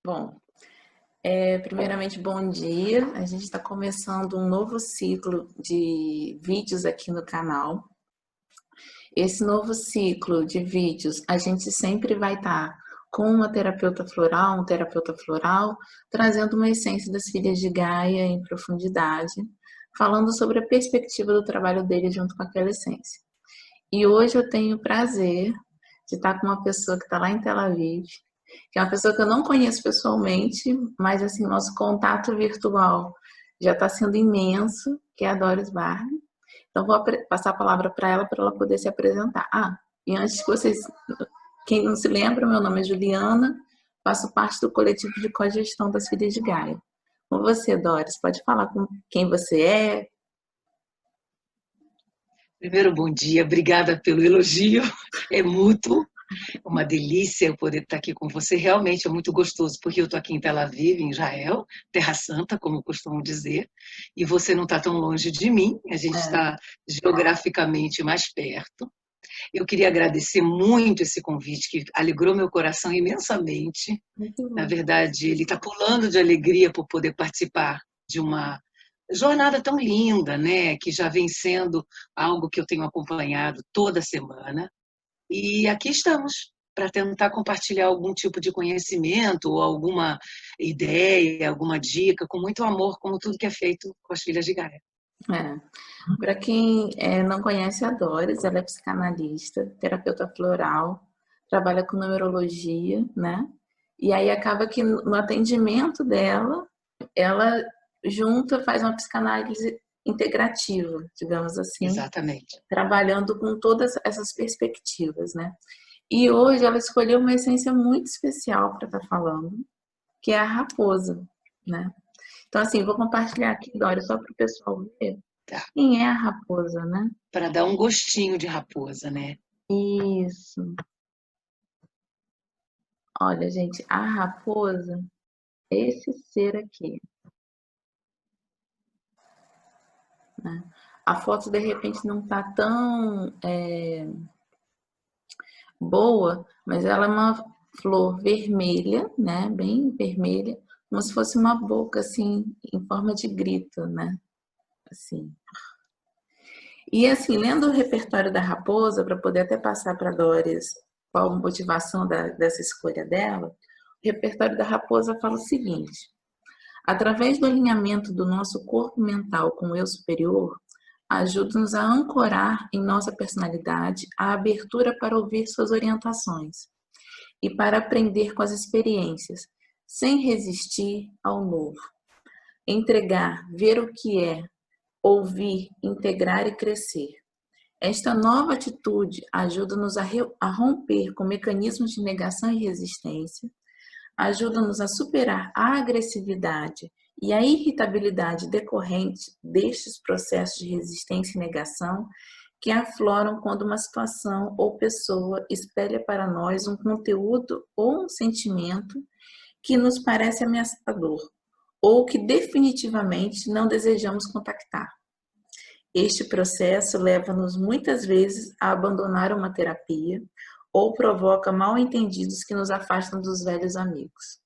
Bom, primeiramente, bom dia. A gente está começando um novo ciclo de vídeos aqui no canal. Esse novo ciclo de vídeos, a gente sempre vai estar com uma terapeuta floral, um terapeuta floral, trazendo uma essência das filhas de Gaia em profundidade, falando sobre a perspectiva do trabalho dele junto com aquela essência. E hoje eu tenho o prazer de estar com uma pessoa que está lá em Tel Aviv, que é uma pessoa que eu não conheço pessoalmente, mas assim, nosso contato virtual já está sendo imenso, que é a Doris Barbie. Então vou passar a palavra para ela poder se apresentar. E antes que vocês, quem não se lembra, meu nome é Juliana, faço parte do coletivo de cogestão das Filhas de Gaia. Com você, Doris, pode falar com quem você é? Primeiro, bom dia, obrigada pelo elogio, é mútuo, é uma delícia eu poder estar aqui com você, realmente é muito gostoso, porque eu estou aqui em Tel Aviv, em Israel, Terra Santa, como costumam dizer, e você não está tão longe de mim, a gente está geograficamente mais perto. Eu queria agradecer muito esse convite, que alegrou meu coração imensamente. Na verdade, ele está pulando de alegria por poder participar de uma jornada tão linda, né? Que já vem sendo algo que eu tenho acompanhado toda semana. E aqui estamos para tentar compartilhar algum tipo de conhecimento ou alguma ideia, alguma dica, com muito amor, como tudo que é feito com as filhas de Gaia. Para quem não conhece a Doris, ela é psicanalista, terapeuta floral, trabalha com numerologia, né? E aí acaba que no atendimento dela, ela junta, faz uma psicanálise integrativa, digamos assim, Exatamente. trabalhando com todas essas perspectivas, né? E hoje ela escolheu uma essência muito especial para estar falando, que é a raposa, né? Então, assim, vou compartilhar aqui, Doris, só para o pessoal ver Tá. quem é a raposa, né? Para dar um gostinho de raposa, né? Isso. Olha, gente, a raposa é esse ser aqui, né? A foto, de repente, não tá tão boa, mas ela é uma flor vermelha, né? Bem vermelha, como se fosse uma boca, assim, em forma de grito, né? Assim. E, assim, lendo o repertório da raposa, para poder até passar para a Doris qual a motivação dessa escolha dela, o repertório da raposa fala o seguinte: através do alinhamento do nosso corpo mental com o eu superior, ajuda-nos a ancorar em nossa personalidade a abertura para ouvir suas orientações e para aprender com as experiências, sem resistir ao novo. Entregar, ver o que é, ouvir, integrar e crescer. Esta nova atitude ajuda-nos a romper com mecanismos de negação e resistência, ajuda-nos a superar a agressividade e a irritabilidade decorrente destes processos de resistência e negação que afloram quando uma situação ou pessoa espelha para nós um conteúdo ou um sentimento que nos parece ameaçador ou que definitivamente não desejamos contactar. Este processo leva-nos muitas vezes a abandonar uma terapia ou provoca mal-entendidos que nos afastam dos velhos amigos.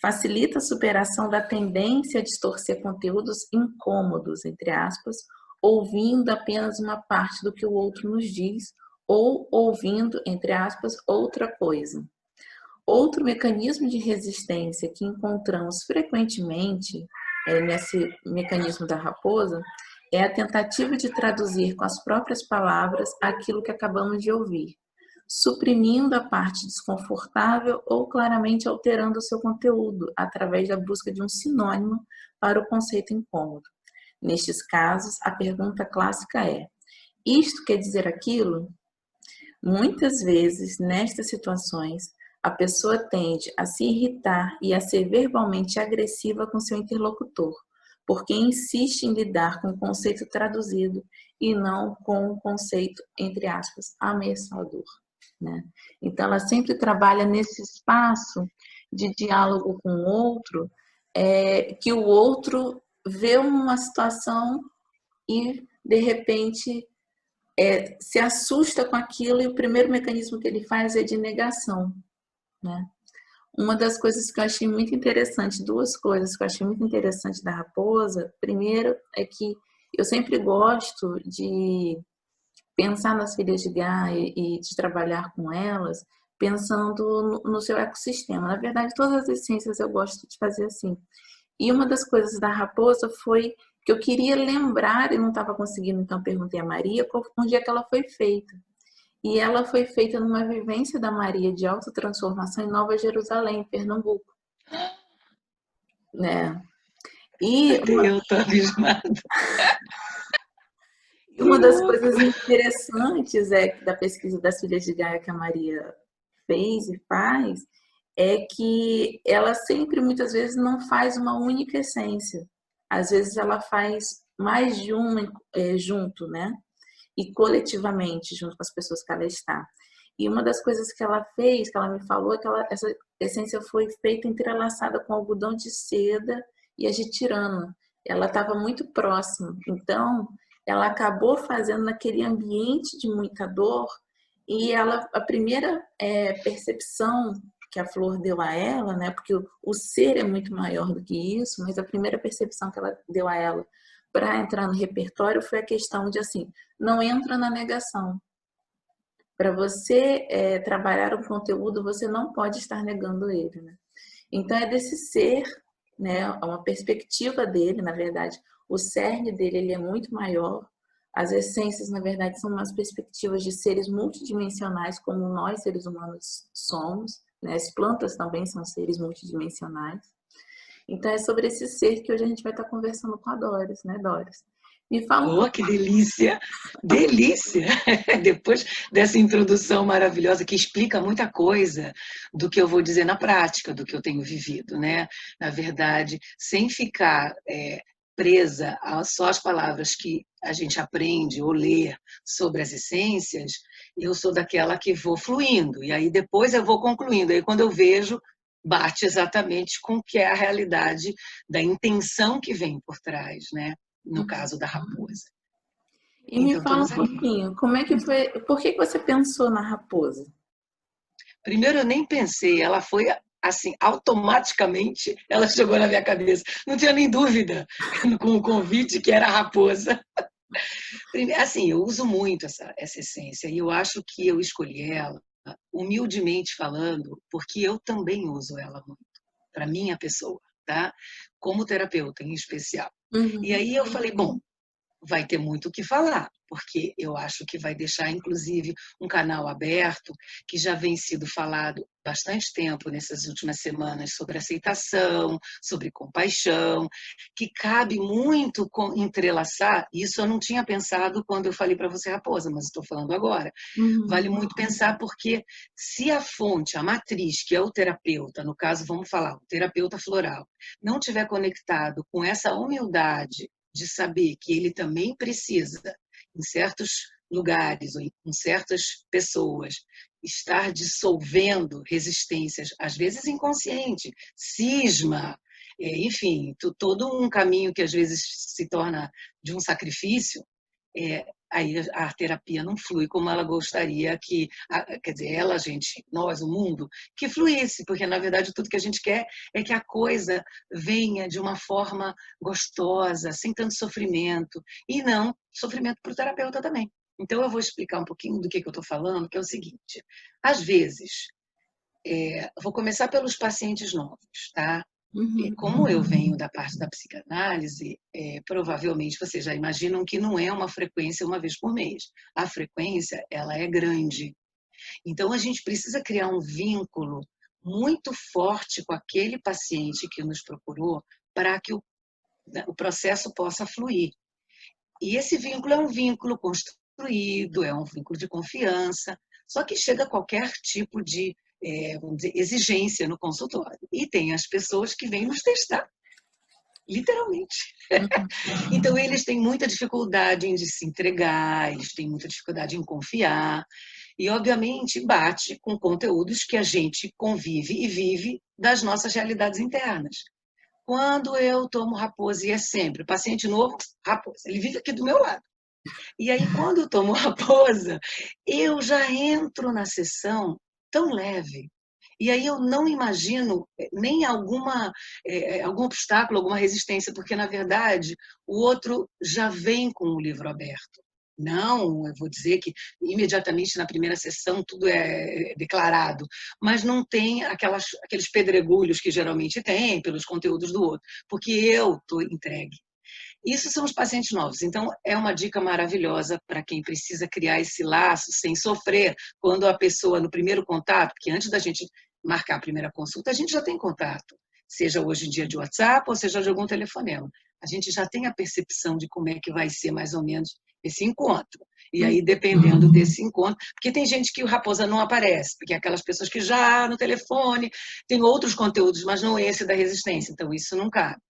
Facilita a superação da tendência a distorcer conteúdos incômodos, entre aspas, ouvindo apenas uma parte do que o outro nos diz ou ouvindo, entre aspas, outra coisa. Outro mecanismo de resistência que encontramos frequentemente nesse mecanismo da raposa é a tentativa de traduzir com as próprias palavras aquilo que acabamos de ouvir, suprimindo a parte desconfortável ou claramente alterando o seu conteúdo através da busca de um sinônimo para o conceito incômodo. Nestes casos, a pergunta clássica é: isto quer dizer aquilo? Muitas vezes, nestas situações, a pessoa tende a se irritar e a ser verbalmente agressiva com seu interlocutor, porque insiste em lidar com o conceito traduzido e não com o conceito, entre aspas, ameaçador, né? Então, ela sempre trabalha nesse espaço de diálogo com o outro, que o outro vê uma situação e, de repente, se assusta com aquilo e o primeiro mecanismo que ele faz é de negação, né? Uma das coisas que eu achei muito interessante, duas coisas que eu achei muito interessante da raposa, primeiro é que eu sempre gosto de pensar nas filhas de Gaia e de trabalhar com elas, pensando no seu ecossistema. Na verdade, todas as essências eu gosto de fazer assim. E uma das coisas da raposa foi que eu queria lembrar e não estava conseguindo, então perguntei a Maria onde é que ela foi feita. E ela foi feita numa vivência da Maria de autotransformação em Nova Jerusalém, em Pernambuco, né? E Até eu tô abismada. uma Que das louco! coisas interessantes da pesquisa das filhas de Gaia que a Maria fez e faz é que ela sempre, muitas vezes, não faz uma única essência. Às vezes ela faz mais de uma junto, né? E coletivamente, junto com as pessoas que ela está. E uma das coisas que ela fez, que ela me falou, é que essa essência foi feita entrelaçada com algodão de seda e a jitirana. Ela estava muito próxima. Então, ela acabou fazendo naquele ambiente de muita dor e a primeira percepção que a flor deu a ela, né? Porque o ser é muito maior do que isso, mas a primeira percepção que ela deu a ela para entrar no repertório foi a questão de assim, não entra na negação. Para você trabalhar um conteúdo, você não pode estar negando ele, né? Então é desse ser, né? Uma perspectiva dele, na verdade, o cerne dele ele é muito maior. As essências, na verdade, são umas perspectivas de seres multidimensionais, como nós, seres humanos, somos. Né? As plantas também são seres multidimensionais. Então é sobre esse ser que hoje a gente vai estar conversando com a Doris, né, Doris? Me fala um Oh, pouco. que delícia! Delícia! Depois dessa introdução maravilhosa que explica muita coisa do que eu vou dizer na prática, do que eu tenho vivido, né? Na verdade, sem ficar presa a só as palavras que a gente aprende ou lê sobre as essências, eu sou daquela que vou fluindo, e aí depois eu vou concluindo. Aí quando eu vejo, bate exatamente com o que é a realidade da intenção que vem por trás, né? No caso da raposa. E me Então, fala estamos um aqui. pouquinho, como é que foi, por que você pensou na raposa? Primeiro, eu nem pensei, ela foi assim, automaticamente, ela chegou na minha cabeça. Não tinha nem dúvida com o convite que era a raposa. Assim, eu uso muito essa essência e eu acho que eu escolhi ela, humildemente falando, porque eu também uso ela muito, para minha pessoa, tá? Como terapeuta em especial. E Uhum. aí eu falei, bom, vai ter muito o que falar, porque eu acho que vai deixar, inclusive, um canal aberto, que já vem sido falado bastante tempo nessas últimas semanas sobre aceitação, sobre compaixão, que cabe muito entrelaçar, isso eu não tinha pensado quando eu falei para você, Raposa, mas estou falando agora. Vale Uhum. muito pensar porque se a fonte, a matriz, que é o terapeuta, no caso, vamos falar, o terapeuta floral, não tiver conectado com essa humildade de saber que ele também precisa, em certos lugares ou em certas pessoas, estar dissolvendo resistências, às vezes inconsciente, cisma, enfim, todo um caminho que às vezes se torna de um sacrifício, aí a terapia não flui como ela gostaria que, quer dizer, ela, a gente, nós, o mundo, que fluísse, porque na verdade tudo que a gente quer é que a coisa venha de uma forma gostosa, sem tanto sofrimento, e não sofrimento para o terapeuta também. Então eu vou explicar um pouquinho do que eu estou falando, que é o seguinte, às vezes, vou começar pelos pacientes novos, tá? Uhum. Como eu venho da parte da psicanálise, provavelmente vocês já imaginam que não é uma frequência uma vez por mês. A frequência, ela é grande. Então, a gente precisa criar um vínculo muito forte com aquele paciente que nos procurou para que o processo possa fluir. E esse vínculo é um vínculo construído, é um vínculo de confiança, só que chega a qualquer tipo de vamos dizer, exigência no consultório. E tem as pessoas que vêm nos testar, literalmente. Então, eles têm muita dificuldade em se entregar, eles têm muita dificuldade em confiar, e, obviamente, bate com conteúdos que a gente convive e vive das nossas realidades internas. Quando eu tomo raposa, e é sempre, paciente novo, raposa, ele vive aqui do meu lado. E aí, quando eu tomo raposa, eu já entro na sessão tão leve, E aí eu não imagino nem algum obstáculo, alguma resistência, porque, na verdade, o outro já vem com o livro aberto. Não, eu vou dizer que imediatamente na primeira sessão tudo é declarado, mas não tem aqueles pedregulhos que geralmente tem pelos conteúdos do outro, porque eu estou entregue. Isso são os pacientes novos. Então, é uma dica maravilhosa para quem precisa criar esse laço sem sofrer quando a pessoa, no primeiro contato, porque antes da gente marcar a primeira consulta, a gente já tem contato, seja hoje em dia de WhatsApp ou seja de algum telefonema. A gente já tem a percepção de como é que vai ser mais ou menos esse encontro. E aí, dependendo desse encontro, porque tem gente que o Raposa não aparece, porque é aquelas pessoas que já no telefone tem outros conteúdos, mas não esse da resistência. Então, isso não cabe.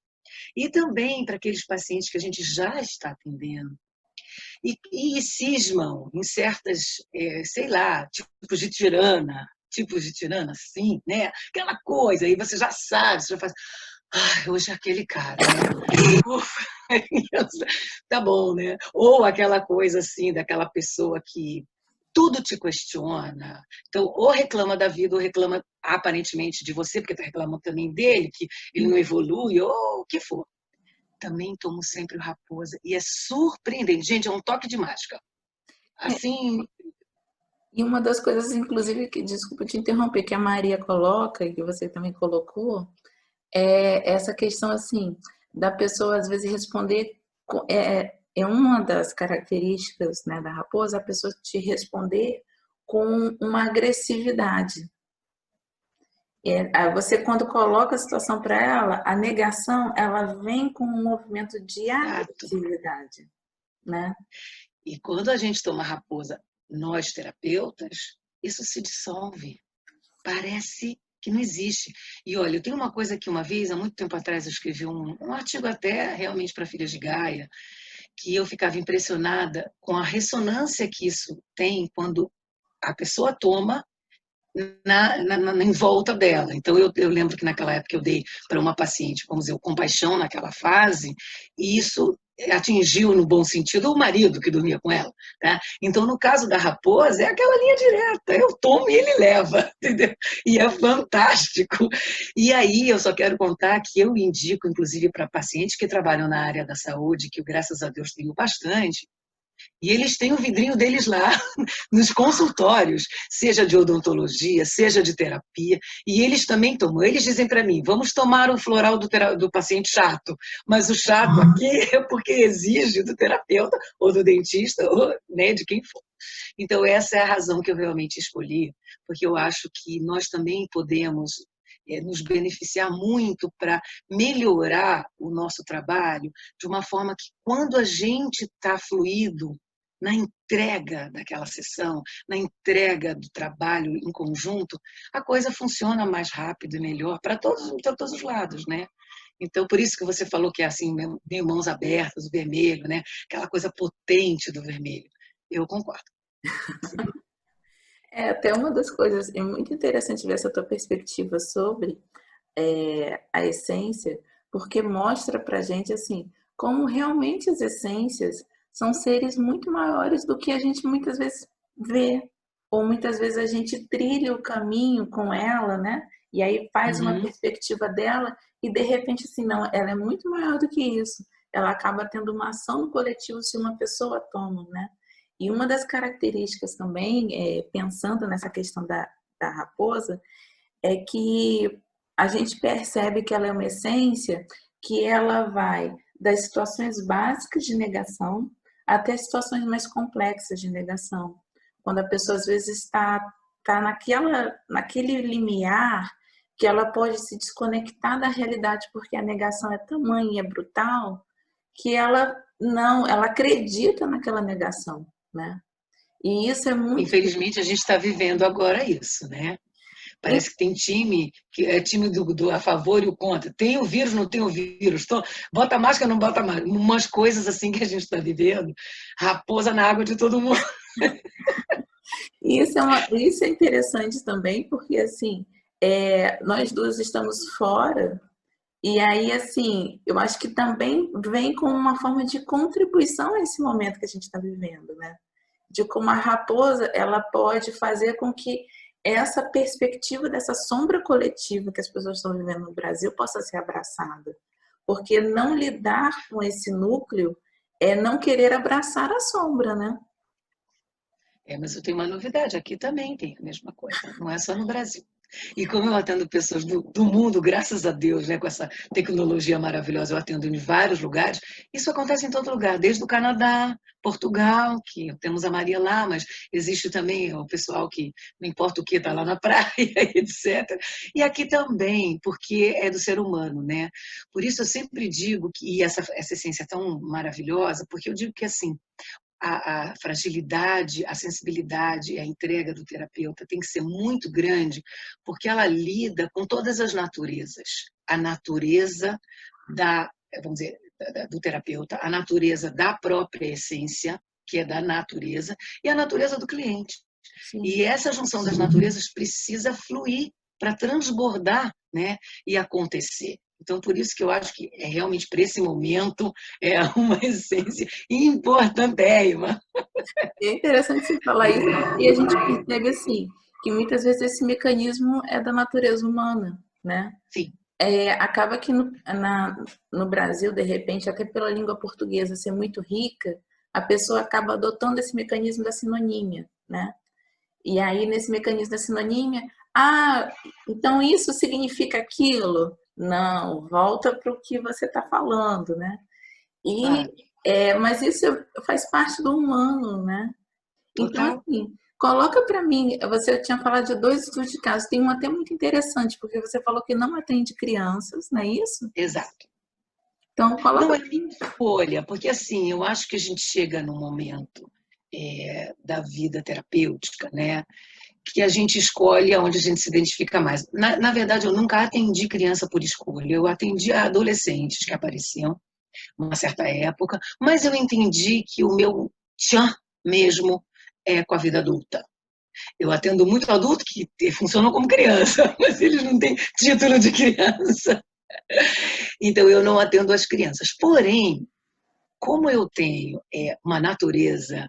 E também para aqueles pacientes que a gente já está atendendo e cismam em certas, sei lá, tipos de tirana, sim, né? Aquela coisa, aí você já sabe, você já faz, hoje é aquele cara, né? Ufa, tá bom, né? Ou aquela coisa assim, daquela pessoa que tudo te questiona. Então, ou reclama da vida, ou reclama aparentemente de você, porque está reclamando também dele, que ele não evolui, ou o que for. Também tomo sempre o Raposa. E é surpreendente. Gente, é um toque de mágica. Assim. E uma das coisas, inclusive, que, desculpa te interromper, que a Maria coloca, e que você também colocou, é essa questão, assim, da pessoa, às vezes, responder. É uma das características, né, da Raposa, a pessoa te responder com uma agressividade. Você, quando coloca a situação para ela, a negação, ela vem com um movimento de agressividade, né? E quando a gente toma Raposa, nós terapeutas, isso se dissolve. Parece que não existe. E olha, eu tenho uma coisa que uma vez, há muito tempo atrás, eu escrevi um artigo até realmente para Filhas de Gaia, que eu ficava impressionada com a ressonância que isso tem quando a pessoa toma em volta dela. Então, eu lembro que naquela época eu dei para uma paciente, vamos dizer, compaixão naquela fase, e isso atingiu, no bom sentido, o marido que dormia com ela. Tá? Então, no caso da Raposa, é aquela linha direta, eu tomo e ele leva, entendeu? E é fantástico. E aí, eu só quero contar que eu indico, inclusive, para pacientes que trabalham na área da saúde, que eu, graças a Deus, tenho bastante, e eles têm o vidrinho deles lá, nos consultórios, seja de odontologia, seja de terapia, e eles também tomam. Eles dizem para mim, vamos tomar o floral do paciente chato, mas o chato aqui é porque exige do terapeuta, ou do dentista, ou né, de quem for. Então, essa é a razão que eu realmente escolhi, porque eu acho que nós também podemos nos beneficiar muito para melhorar o nosso trabalho de uma forma que, quando a gente está fluido na entrega daquela sessão, na entrega do trabalho em conjunto, a coisa funciona mais rápido e melhor para todos os lados, né? Então, por isso que você falou que é assim, meio mãos abertas, o vermelho, né? Aquela coisa potente do vermelho. Eu concordo. Até uma das coisas, é muito interessante ver essa tua perspectiva sobre a essência, porque mostra pra gente, assim, como realmente as essências são seres muito maiores do que a gente muitas vezes vê, ou muitas vezes a gente trilha o caminho com ela, né? E aí faz uma perspectiva dela e de repente, assim, não, ela é muito maior do que isso. Ela acaba tendo uma ação no coletivo se uma pessoa toma, né? E uma das características também, pensando nessa questão da raposa, é que a gente percebe que ela é uma essência que ela vai das situações básicas de negação até situações mais complexas de negação. Quando a pessoa às vezes está naquele limiar que ela pode se desconectar da realidade porque a negação é tamanha e é brutal que ela acredita naquela negação, né? E isso é muito. Infelizmente, a gente está vivendo agora isso, né? Parece que tem time que é time do a favor e o contra. Tem o vírus, não tem o vírus. Então, bota máscara, não bota máscara. Umas coisas assim que a gente está vivendo. Raposa na água de todo mundo. Isso é interessante também, porque assim, nós duas estamos fora, e aí assim, eu acho que também vem com uma forma de contribuição a esse momento que a gente está vivendo, né? De como a raposa ela pode fazer com que essa perspectiva dessa sombra coletiva que as pessoas estão vivendo no Brasil possa ser abraçada. Porque não lidar com esse núcleo é não querer abraçar a sombra, né? Mas eu tenho uma novidade, aqui também tem a mesma coisa, não é só no Brasil. E como eu atendo pessoas do mundo, graças a Deus, né, com essa tecnologia maravilhosa, eu atendo em vários lugares, isso acontece em todo lugar, desde o Canadá, Portugal, que temos a Maria lá, mas existe também o pessoal que não importa o que, está lá na praia, etc. E aqui também, porque é do ser humano, né? Por isso eu sempre digo que essa essência é tão maravilhosa, porque eu digo que assim, a fragilidade, a sensibilidade, a entrega do terapeuta tem que ser muito grande, porque ela lida com todas as naturezas. A natureza vamos dizer, do terapeuta, a natureza da própria essência, que é da natureza, e a natureza do cliente. Sim. E essa junção das naturezas precisa fluir para transbordar, né, e acontecer. Então, por isso que eu acho que realmente, para esse momento, é uma essência importantérrima. É interessante você falar isso, e a gente percebe assim, que muitas vezes esse mecanismo é da natureza humana, né? Sim. Acaba que no Brasil, de repente, até pela língua portuguesa ser muito rica, a pessoa acaba adotando esse mecanismo da sinonímia, né? E aí, nesse mecanismo da sinonímia, então isso significa aquilo? Não, volta para o que você está falando, né? Claro. Mas isso faz parte do humano, né? Então, Total. assim, coloca para mim, você tinha falado de 2 estudos de caso, tem um até muito interessante, porque você falou que não atende crianças, não é isso? Exato. Então, Não coloca. é minha escolha, porque assim, eu acho que a gente chega num momento da vida terapêutica, né, que a gente escolhe onde a gente se identifica mais. Na verdade, eu nunca atendi criança por escolha, eu atendi adolescentes que apareciam numa certa época, mas eu entendi que o meu tchan mesmo é com a vida adulta. Eu atendo muito adulto que funcionam como criança, mas eles não têm título de criança. Então, eu não atendo as crianças. Porém, como eu tenho uma natureza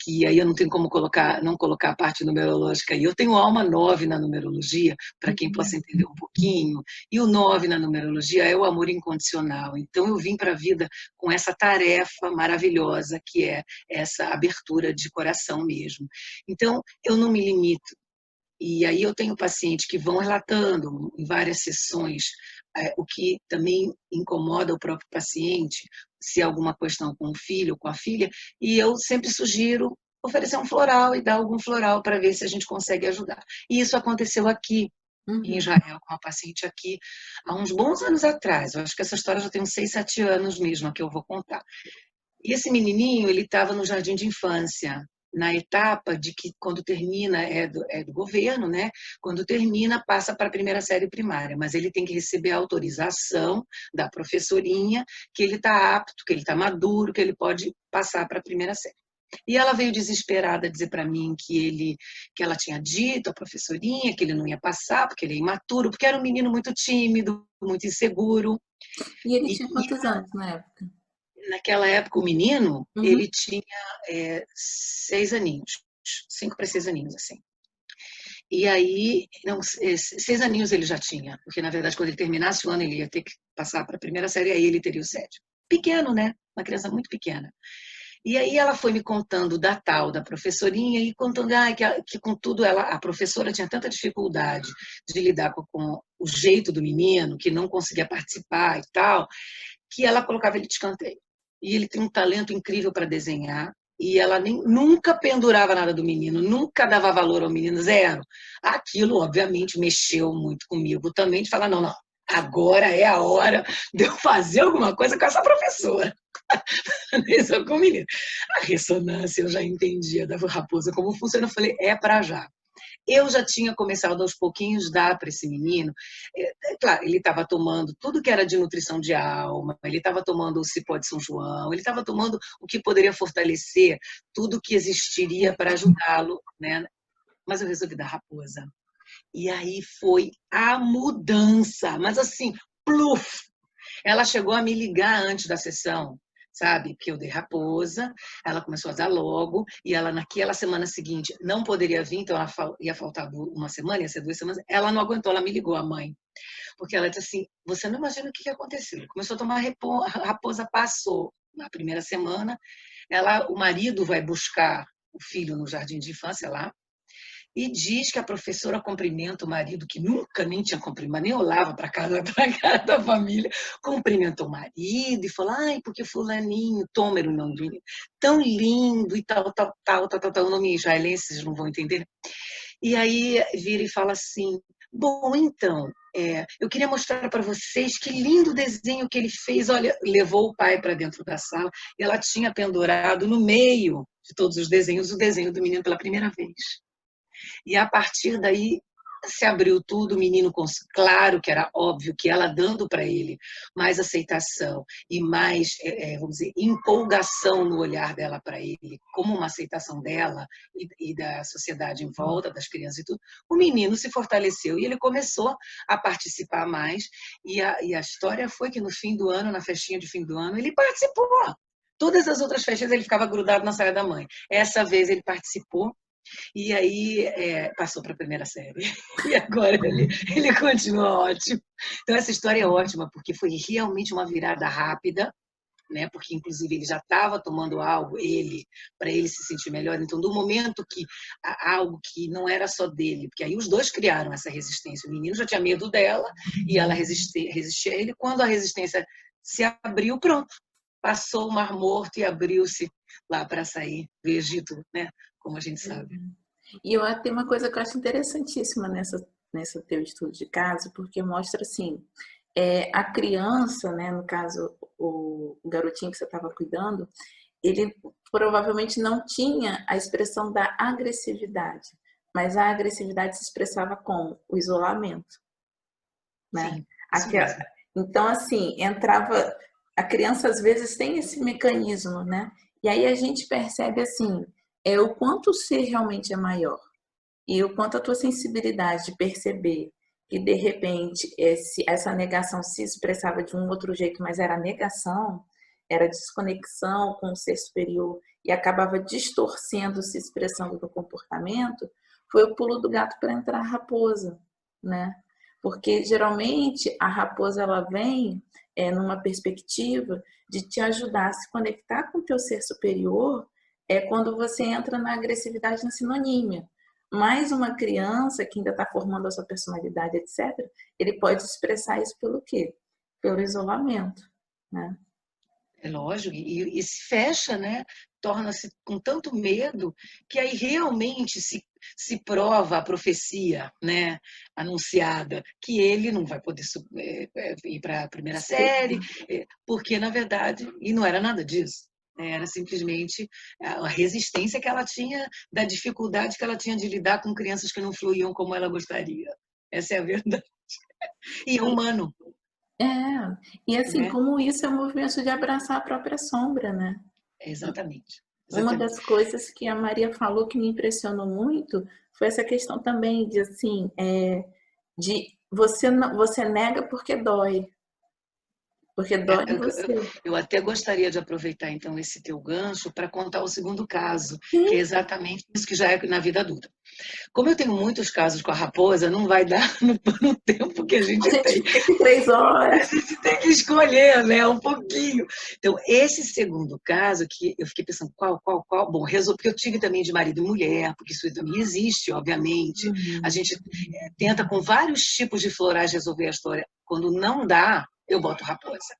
que aí eu não tenho como não colocar a parte numerológica aí. Eu tenho alma 9 na numerologia, para quem possa entender um pouquinho, e o 9 na numerologia é o amor incondicional. Então eu vim para a vida com essa tarefa maravilhosa que é essa abertura de coração mesmo. Então eu não me limito. E aí eu tenho pacientes que vão relatando em várias sessões o que também incomoda o próprio paciente, se há alguma questão com o filho ou com a filha, e eu sempre sugiro oferecer um floral e dar algum floral para ver se a gente consegue ajudar. E isso aconteceu aqui em Israel, com uma paciente aqui, há uns bons anos atrás. Eu acho que essa história já tem uns 6, 7 anos mesmo, que eu vou contar. E esse menininho, ele estava no jardim de infância, na etapa de que quando termina do governo, né? Quando termina passa para a primeira série primária, mas ele tem que receber a autorização da professorinha que ele está apto, que ele está maduro, que ele pode passar para a primeira série. E ela veio desesperada dizer para mim que ela tinha dito à professorinha que ele não ia passar porque ele é imaturo, porque era um menino muito tímido, muito inseguro. E ele E tinha quantos anos na época? naquela época, o menino, Uhum. ele tinha 6 aninhos, 5 para 6 aninhos, assim. E aí, não, 6 aninhos ele já tinha, porque na verdade, quando ele terminasse o ano, ele ia ter que passar para a primeira série, aí ele teria o 7. Pequeno, né? Uma criança muito pequena. E aí ela foi me contando da tal da professorinha e contando que com tudo a professora tinha tanta dificuldade de lidar com o jeito do menino, que não conseguia participar e tal, que ela colocava ele de escanteio. E ele tem um talento incrível para desenhar, e ela nunca pendurava nada do menino, nunca dava valor ao menino, zero. Aquilo, obviamente, mexeu muito comigo também, de falar, não, não, agora é a hora de eu fazer alguma coisa com essa professora. Só com o menino. A ressonância eu já entendia da raposa como funciona, eu falei, é para já. Eu já tinha começado aos pouquinhos dar para esse menino. Claro, ele estava tomando tudo que era de nutrição de alma, ele estava tomando o cipó de São João, ele estava tomando o que poderia fortalecer tudo que existiria para ajudá-lo, né? Mas eu resolvi dar raposa. E aí foi a mudança, mas assim, pluf! Ela chegou a me ligar antes da sessão. sabe? Porque eu dei raposa, ela começou a dar logo, e ela naquela semana seguinte não poderia vir, então ela ia faltar uma semana, ia ser 2 semanas. Ela não aguentou, ela me ligou, a mãe, porque ela disse assim: você não imagina o que aconteceu. Começou a tomar raposa, passou na primeira semana, o marido vai buscar o filho no jardim de infância lá, e diz que a professora cumprimenta o marido, que nunca nem tinha cumprimentado, nem olhava para casa, casa da família, cumprimentou o marido e falou: ai, porque fulaninho, Tom era o nome dele, tão lindo e tal, tal, tal, tal, tal, tal, o nome israelense, vocês não vão entender. E aí vira e fala assim: bom, então, eu queria mostrar para vocês que lindo desenho que ele fez. Olha, levou o pai para dentro da sala e ela tinha pendurado no meio de todos os desenhos o desenho do menino pela primeira vez. E a partir daí se abriu tudo, o menino, claro que era óbvio que ela dando para ele mais aceitação e mais, vamos dizer, empolgação no olhar dela para ele, como uma aceitação dela e da sociedade em volta, das crianças e tudo, o menino se fortaleceu e ele começou a participar mais. E a história foi que no fim do ano, na festinha de fim do ano, ele participou. Todas as outras festas ele ficava grudado na saia da mãe. Essa vez ele participou. E aí passou para a primeira série. E agora ele continua ótimo. Então essa história é ótima, porque foi realmente uma virada rápida, né? Porque inclusive ele já estava tomando algo, para ele se sentir melhor. Então, do momento que algo que não era só dele, porque aí os dois criaram essa resistência. O menino já tinha medo dela e ela resistia a ele. Quando a resistência se abriu, pronto. Passou o Mar Morto e abriu-se lá para sair do Egito, né? Como a gente sabe. E tem uma coisa que eu acho interessantíssima nessa teu estudo de caso, porque mostra assim, a criança, né, no caso o garotinho que você estava cuidando, ele provavelmente não tinha a expressão da agressividade, mas a agressividade se expressava com o isolamento, né? Sim, isso mesmo. Então, assim, a criança às vezes tem esse mecanismo, né? E aí a gente percebe assim, o quanto o ser realmente é maior e o quanto a tua sensibilidade de perceber que de repente essa negação se expressava de um outro jeito, mas era negação, era desconexão com o ser superior e acabava distorcendo, se expressando no comportamento, foi o pulo do gato para entrar a raposa, né? Porque geralmente a raposa ela vem numa perspectiva de te ajudar a se conectar com o teu ser superior quando você entra na agressividade, na sinonímia. Mas uma criança que ainda está formando a sua personalidade, etc., ele pode expressar isso pelo quê? Pelo isolamento, né? É lógico, e se fecha, né? Torna-se com tanto medo que aí realmente se prova a profecia, né, anunciada, que ele não vai poder ir para a primeira série, porque, na verdade, e não era nada disso. Era simplesmente a resistência que ela tinha, da dificuldade que ela tinha de lidar com crianças que não fluíam como ela gostaria. Essa é a verdade. E é humano. E assim, Né? como isso é um movimento de abraçar a própria sombra, né? Exatamente. Uma Exatamente. das coisas que a Maria falou que me impressionou muito foi essa questão também de assim, de você nega porque dói. Porque dói em você. Eu até gostaria de aproveitar, então, esse teu gancho para contar o segundo caso, que é Sim. exatamente isso que já é na vida adulta. Como eu tenho muitos casos com a raposa, não vai dar no tempo que a A gente gente tem. fica aqui 3 horas. A gente tem que escolher, né? Um pouquinho. Então, esse segundo caso, que eu fiquei pensando, qual? Bom, porque eu tive também de marido e mulher, porque isso também existe, obviamente. A gente tenta com vários tipos de florais resolver a história. Quando não dá, eu boto raposa.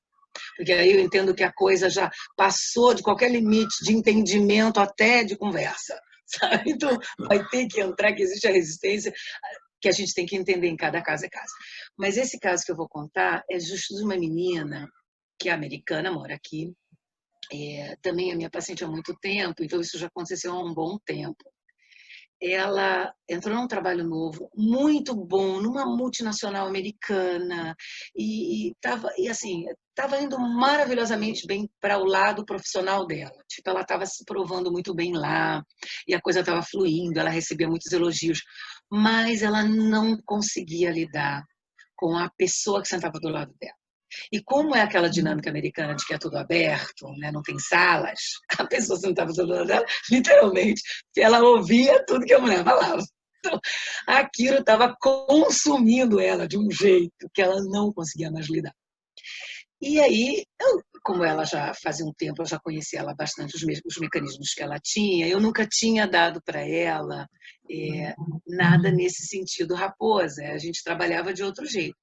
Porque aí eu entendo que a coisa já passou de qualquer limite de entendimento até de conversa. Sabe? Então, vai ter que entrar, que existe a resistência, que a gente tem que entender em cada caso é caso. Mas esse caso que eu vou contar é justo de uma menina que é americana, mora aqui, também é minha paciente há muito tempo, então isso já aconteceu há um bom tempo. Ela entrou num trabalho novo, muito bom, numa multinacional americana, e assim, estava indo maravilhosamente bem para o lado profissional dela. Tipo, ela estava se provando muito bem lá, e a coisa estava fluindo, ela recebia muitos elogios, mas ela não conseguia lidar com a pessoa que sentava do lado dela. E como é aquela dinâmica americana de que é tudo aberto, né, não tem salas, a pessoa sentava do lado dela, literalmente, ela ouvia tudo que a mulher falava. Então, aquilo estava consumindo ela de um jeito que ela não conseguia mais lidar. E aí, como ela já fazia um tempo, eu já conhecia ela bastante, os mecanismos que ela tinha, eu nunca tinha dado para ela nada nesse sentido raposa, a gente trabalhava de outro jeito.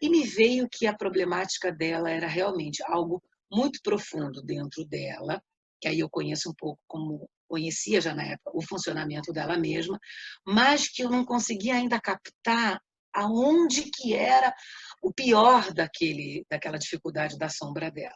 E me veio que a problemática dela era realmente algo muito profundo dentro dela, que aí eu conheço um pouco como conhecia já na época o funcionamento dela mesma, mas que eu não conseguia ainda captar aonde que era o pior daquela dificuldade da sombra dela.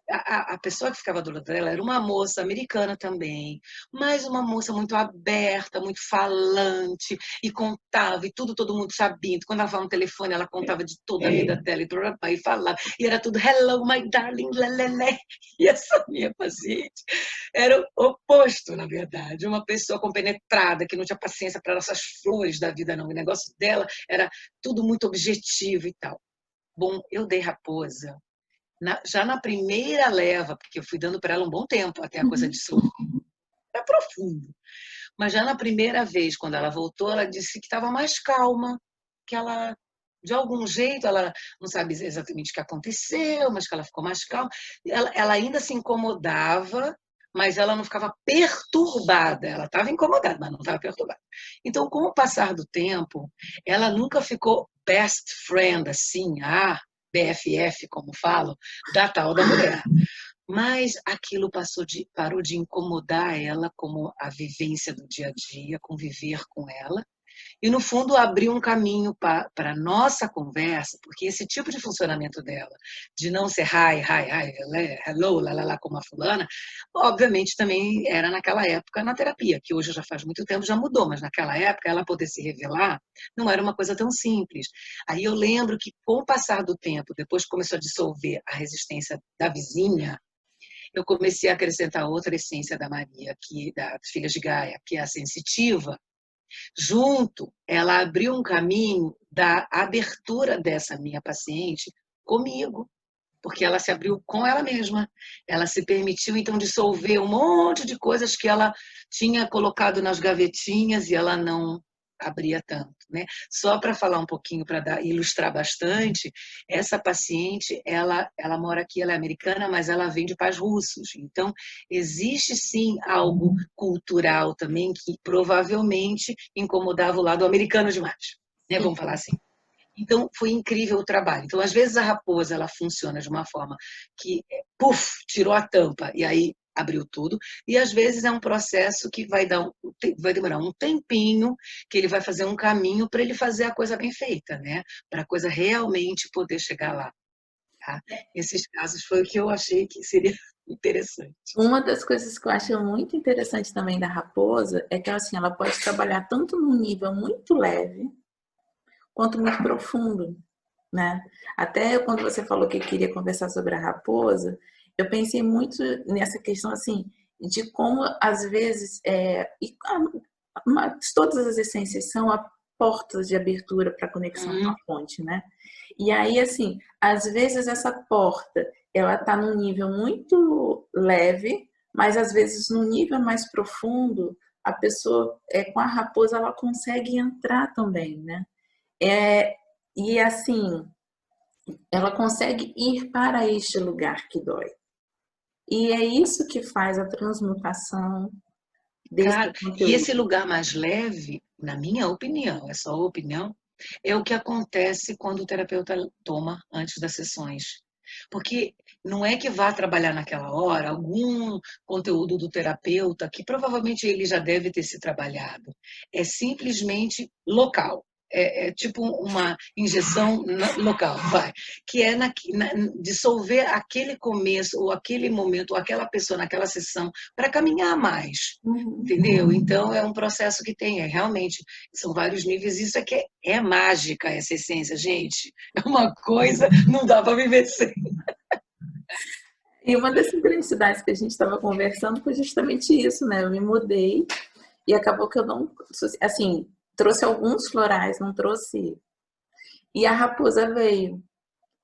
A pessoa que ficava do lado dela era uma moça americana também, mas uma moça muito aberta, muito falante, e contava, e tudo todo mundo sabia. Quando ela falava no telefone, ela contava de toda a vida dela, e falava, e era tudo, hello, my darling, lelele. E essa minha paciente era o oposto, na verdade, uma pessoa compenetrada, que não tinha paciência para essas flores da vida, não. O negócio dela era tudo muito objetivo e tal. Bom, eu dei raposa já na primeira leva, porque eu fui dando para ela um bom tempo até a coisa dissolver. Era profundo. Mas já na primeira vez, quando ela voltou, ela disse que estava mais calma, que ela, de algum jeito, ela não sabe exatamente o que aconteceu, mas que ela ficou mais calma. Ela ainda se incomodava, mas ela não ficava perturbada. Ela estava incomodada, mas não estava perturbada. Então, com o passar do tempo, ela nunca ficou best friend, assim, BFF, como falo, da tal da mulher. Mas aquilo parou de incomodar ela, como a vivência do dia a dia, conviver com ela, e no fundo abriu um caminho para a nossa conversa, porque esse tipo de funcionamento dela, de não ser hi, hi, hi, hello, lá, como a fulana, obviamente também era naquela época na terapia, que hoje já faz muito tempo, já mudou, mas naquela época ela poder se revelar não era uma coisa tão simples. Aí eu lembro que com o passar do tempo, depois que começou a dissolver a resistência da vizinha, eu comecei a acrescentar outra essência da Maria, das Filhas de Gaia, que é a sensitiva. Junto, ela abriu um caminho da abertura dessa minha paciente comigo, porque ela se abriu com ela mesma. Ela se permitiu, então, dissolver um monte de coisas que ela tinha colocado nas gavetinhas e ela não abria tanto, né? Só para falar um pouquinho, para ilustrar bastante, essa paciente, ela mora aqui, ela é americana, mas ela vem de pais russos. Então, existe sim algo cultural também que provavelmente incomodava o lado americano demais, né? Vamos falar assim. Então, foi incrível o trabalho. Então, às vezes a raposa ela funciona de uma forma que, puf, tirou a tampa e aí abriu tudo. E às vezes é um processo que vai demorar um tempinho, que ele vai fazer um caminho para ele fazer a coisa bem feita, né? Para a coisa realmente poder chegar lá. Tá? Esses casos foi o que eu achei que seria interessante. Uma das coisas que eu acho muito interessante também da raposa é que assim, ela pode trabalhar tanto num nível muito leve quanto muito profundo, né? Até quando você falou que queria conversar sobre a raposa, eu pensei muito nessa questão assim de como às vezes todas as essências são a porta de abertura para conexão com a fonte, né? E aí assim, às vezes essa porta ela está num nível muito leve, mas às vezes no nível mais profundo a pessoa com a raposa ela consegue entrar também, né? E assim, ela consegue ir para este lugar que dói. E é isso que faz a transmutação desse Claro, e conteúdo. esse lugar mais leve, na minha opinião, é só opinião, é o que acontece quando o terapeuta toma antes das sessões. Porque não é que vá trabalhar naquela hora algum conteúdo do terapeuta que provavelmente ele já deve ter se trabalhado. É simplesmente local. É tipo uma injeção local, vai, que é dissolver aquele começo, ou aquele momento, ou aquela pessoa naquela sessão, para caminhar mais. Entendeu? Então é um processo que tem, realmente, são vários níveis, isso é que é mágica essa essência, gente. É uma coisa, não dá para viver sem. E uma das sincronicidades que a gente estava conversando foi justamente isso, né? Eu me mudei e acabou que eu não, assim, trouxe alguns florais, não trouxe. E a raposa veio.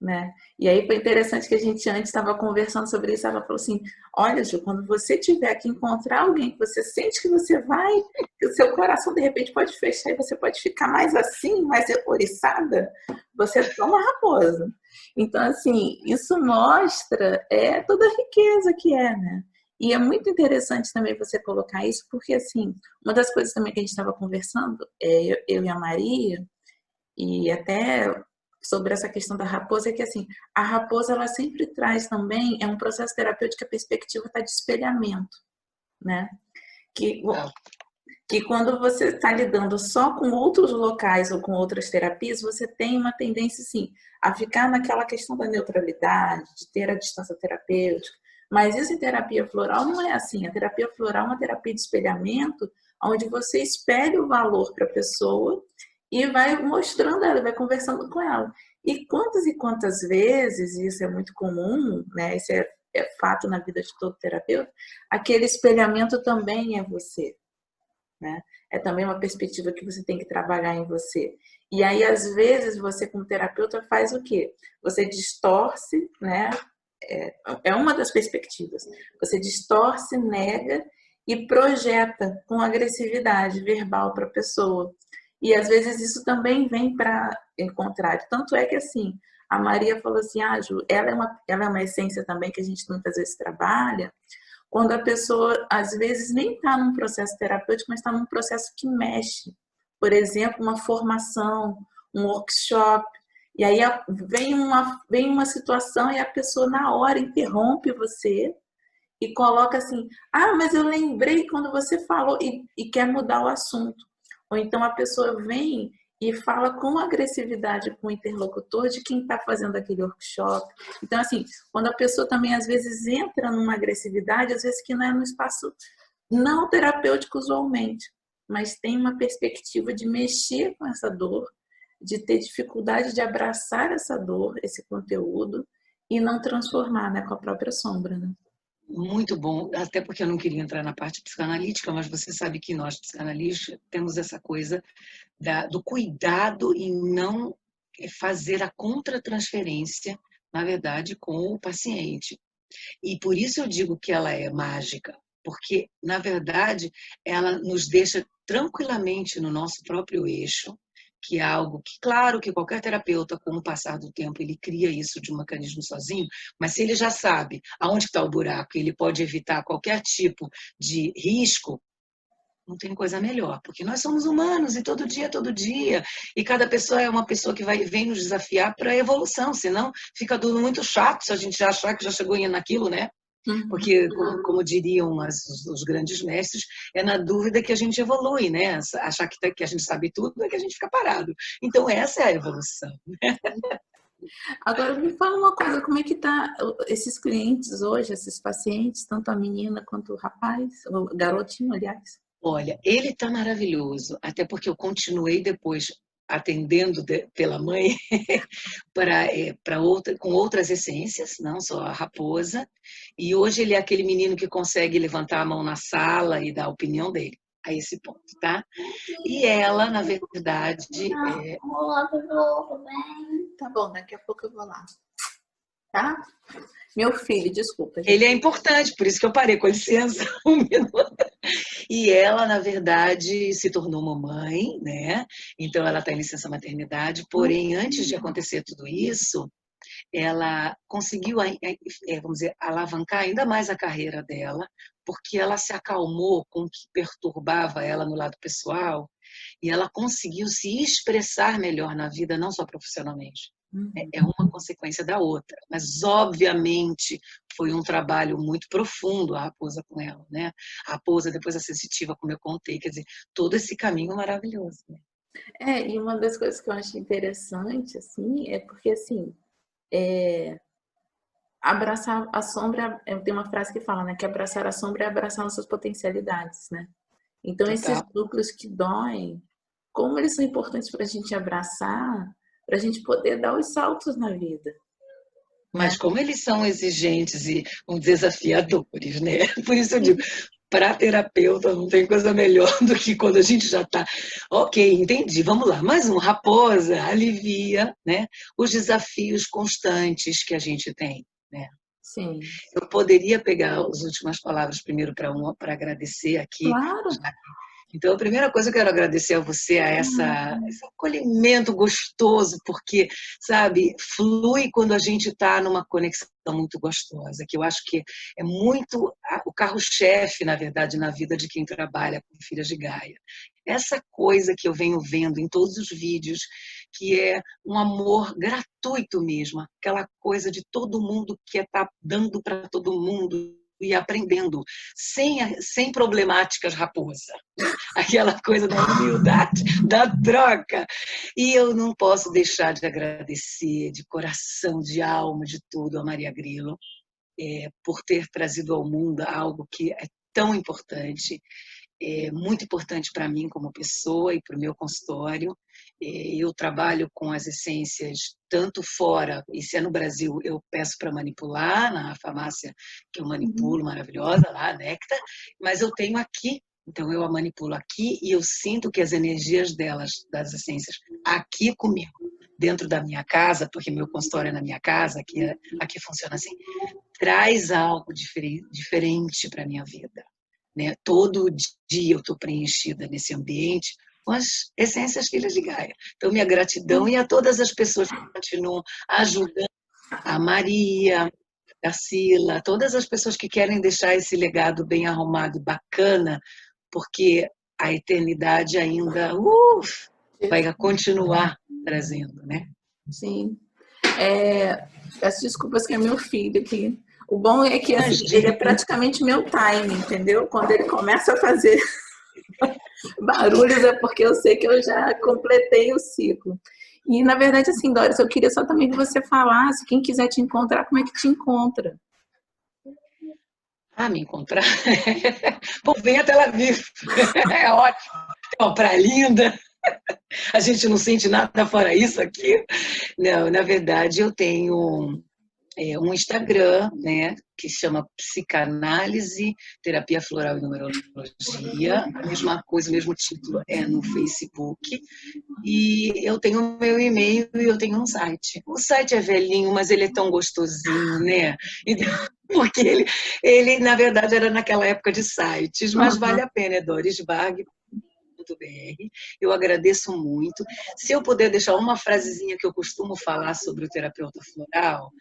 né? E aí foi interessante que a gente antes estava conversando sobre isso, ela falou assim, olha, Ju, quando você tiver que encontrar alguém que você sente que você vai, que o seu coração de repente pode fechar e você pode ficar mais assim, mais euriçada, você toma raposa. Então, assim, isso mostra toda a riqueza que é, né? E é muito interessante também você colocar isso, porque, assim, uma das coisas também que a gente estava conversando, eu e a Maria, e até sobre essa questão da raposa, é que, assim, a raposa, ela sempre traz também, é um processo terapêutico, a perspectiva está de espelhamento, né? Que, que quando você está lidando só com outros locais ou com outras terapias, você tem uma tendência, sim, a ficar naquela questão da neutralidade, de ter a distância terapêutica. Mas isso em terapia floral não é assim. A terapia floral é uma terapia de espelhamento, onde você espelha o valor para a pessoa e vai mostrando ela, vai conversando com ela. E quantas vezes, e isso é muito comum, né? Isso é fato na vida de todo terapeuta, aquele espelhamento também é você. Né? É também uma perspectiva que você tem que trabalhar em você. E aí, às vezes, você como terapeuta faz o quê? Você distorce, né? É uma das perspectivas. Você distorce, nega e projeta com agressividade verbal para a pessoa. E às vezes isso também vem para encontrar. Tanto é que assim, a Maria falou assim, Ju, ela é uma essência também que a gente muitas vezes trabalha, quando a pessoa, às vezes, nem está num processo terapêutico, mas está num processo que mexe. Por exemplo, uma formação, um workshop. E aí vem uma situação e a pessoa, na hora, interrompe você e coloca assim: ah, mas eu lembrei quando você falou, e quer mudar o assunto. Ou então a pessoa vem e fala com agressividade com o interlocutor de quem está fazendo aquele workshop. Então, assim, quando a pessoa também às vezes entra numa agressividade, às vezes que não é no espaço não terapêutico usualmente, mas tem uma perspectiva de mexer com essa dor, de ter dificuldade de abraçar essa dor, esse conteúdo, e não transformar, né, com a própria sombra, né? Muito bom, até porque eu não queria entrar na parte psicanalítica, mas você sabe que nós, psicanalistas, temos essa coisa do cuidado em não fazer a contratransferência, na verdade, com o paciente. E por isso eu digo que ela é mágica, porque, na verdade, ela nos deixa tranquilamente no nosso próprio eixo, que é algo que, claro, que qualquer terapeuta, com o passar do tempo, ele cria isso de um mecanismo sozinho, mas se ele já sabe aonde está o buraco e ele pode evitar qualquer tipo de risco, não tem coisa melhor, porque nós somos humanos e todo dia, e cada pessoa é uma pessoa que vem nos desafiar para a evolução, senão fica tudo muito chato se a gente já achar que já chegou naquilo, né? Porque, como diriam os grandes mestres, é na dúvida que a gente evolui, né? Achar que a gente sabe tudo é que a gente fica parado. Então, essa é a evolução. Agora, me fala uma coisa, como é que tá esses clientes hoje, esses pacientes, tanto a menina quanto o rapaz, o garotinho, aliás? Olha, ele está maravilhoso, até porque eu continuei depois atendendo pela mãe com outras essências, não só a raposa, e hoje ele é aquele menino que consegue levantar a mão na sala e dar a opinião dele, a esse ponto, tá? E ela, na verdade... Tá bom, daqui a pouco eu vou lá. Tá? Meu filho, desculpa. Gente. Ele é importante, por isso que eu parei, com licença, um minuto. E ela, na verdade, se tornou mamãe, né? Então ela está em licença maternidade, porém, antes de acontecer tudo isso, ela conseguiu, vamos dizer, alavancar ainda mais a carreira dela, porque ela se acalmou com o que perturbava ela no lado pessoal, e ela conseguiu se expressar melhor na vida, não só profissionalmente. É uma consequência da outra, mas obviamente foi um trabalho muito profundo a Raposa com ela, né? A Raposa, depois a Sensitiva, como eu contei, quer dizer, todo esse caminho maravilhoso, né? E uma das coisas que eu acho interessante, assim, é porque, assim, abraçar a sombra, tem uma frase que fala, né, que abraçar a sombra é abraçar nossas potencialidades, né? Então, esses núcleos que doem, como eles são importantes para a gente abraçar, para a gente poder dar os saltos na vida. Mas como eles são exigentes e desafiadores, né? Por isso eu digo, para terapeuta não tem coisa melhor do que quando a gente já está. Ok, entendi, vamos lá. Mais um, raposa alivia, né, os desafios constantes que a gente tem, né? Sim. Eu poderia pegar as últimas palavras primeiro para agradecer aqui. Claro. Então, a primeira coisa que eu quero agradecer a você, a esse acolhimento gostoso, porque, sabe, flui quando a gente está numa conexão muito gostosa, que eu acho que é muito o carro-chefe, na verdade, na vida de quem trabalha com Filhas de Gaia. Essa coisa que eu venho vendo em todos os vídeos, que é um amor gratuito mesmo, aquela coisa de todo mundo que está dando para todo mundo e aprendendo, sem problemáticas raposa. Aquela coisa da humildade, da troca. E eu não posso deixar de agradecer de coração, de alma, de tudo a Maria Grilo, por ter trazido ao mundo algo que é tão importante, muito importante para mim como pessoa e para o meu consultório. Eu trabalho com as essências tanto fora, e se é no Brasil, eu peço para manipular, na farmácia que eu manipulo, maravilhosa, lá, a Nectar, mas eu tenho aqui, então eu a manipulo aqui e eu sinto que as energias delas, das essências, aqui comigo, dentro da minha casa, porque meu consultório é na minha casa, aqui funciona assim, traz algo diferente para a minha vida. Né? Todo dia eu estou preenchida nesse ambiente com as essências Filhas de Gaia. Então, minha gratidão e a todas as pessoas que continuam ajudando, a Maria, a Darcila, todas as pessoas que querem deixar esse legado bem arrumado, bacana, porque a eternidade ainda vai continuar trazendo, né? Sim. Peço desculpas que é meu filho aqui. O bom é que assim, ele é praticamente meu time, entendeu? Quando ele começa a fazer barulhos é porque eu sei que eu já completei o ciclo. E, na verdade, assim, Doris, eu queria só também que você falasse, quem quiser te encontrar, como é que te encontra? Me encontrar? Pô, vem a Tel Aviv. É ótimo. É uma praia linda. A gente não sente nada fora isso aqui. Não, na verdade, eu tenho um Instagram, né, que chama Psicanálise, Terapia Floral e Numerologia. A mesma coisa, o mesmo título é no Facebook. E eu tenho o meu e-mail e eu tenho um site. O site é velhinho, mas ele é tão gostosinho, né? Então, porque ele, na verdade, era naquela época de sites, mas vale a pena, é dorisbarg.br. Eu agradeço muito. Se eu puder deixar uma frasezinha que eu costumo falar sobre o terapeuta floral,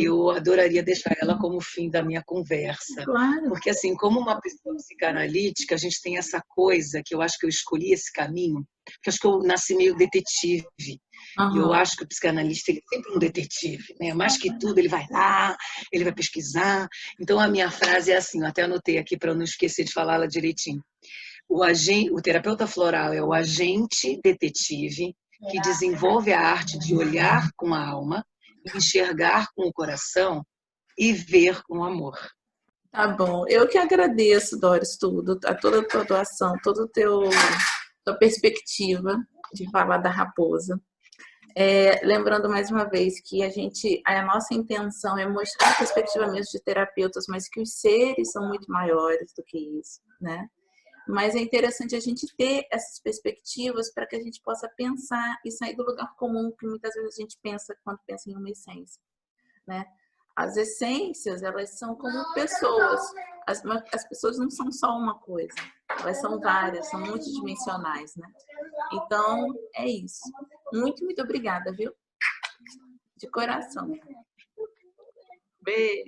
eu adoraria deixar ela como fim da minha conversa. Claro. Porque, assim, como uma pessoa psicanalítica, a gente tem essa coisa que eu acho que eu escolhi esse caminho, porque acho que eu nasci meio detetive. E eu acho que o psicanalista ele é sempre um detetive, né? Mais que tudo, ele vai lá, ele vai pesquisar. Então, a minha frase é assim, eu até anotei aqui para eu não esquecer de falá-la direitinho. O terapeuta floral é o agente detetive que desenvolve a arte de olhar com a alma, enxergar com o coração e ver com o amor. Tá bom. Eu que agradeço, Doris, tudo, toda a tua doação, toda a tua perspectiva de falar da raposa. Lembrando mais uma vez que a nossa intenção é mostrar a perspectiva mesmo de terapeutas, mas que os seres são muito maiores do que isso, né? Mas é interessante a gente ter essas perspectivas para que a gente possa pensar e sair do lugar comum que muitas vezes a gente pensa quando pensa em uma essência, né? As essências, elas são como pessoas. As pessoas não são só uma coisa, elas são várias, são multidimensionais, né? Então, é isso. Muito, muito obrigada, viu? De coração. Beijo.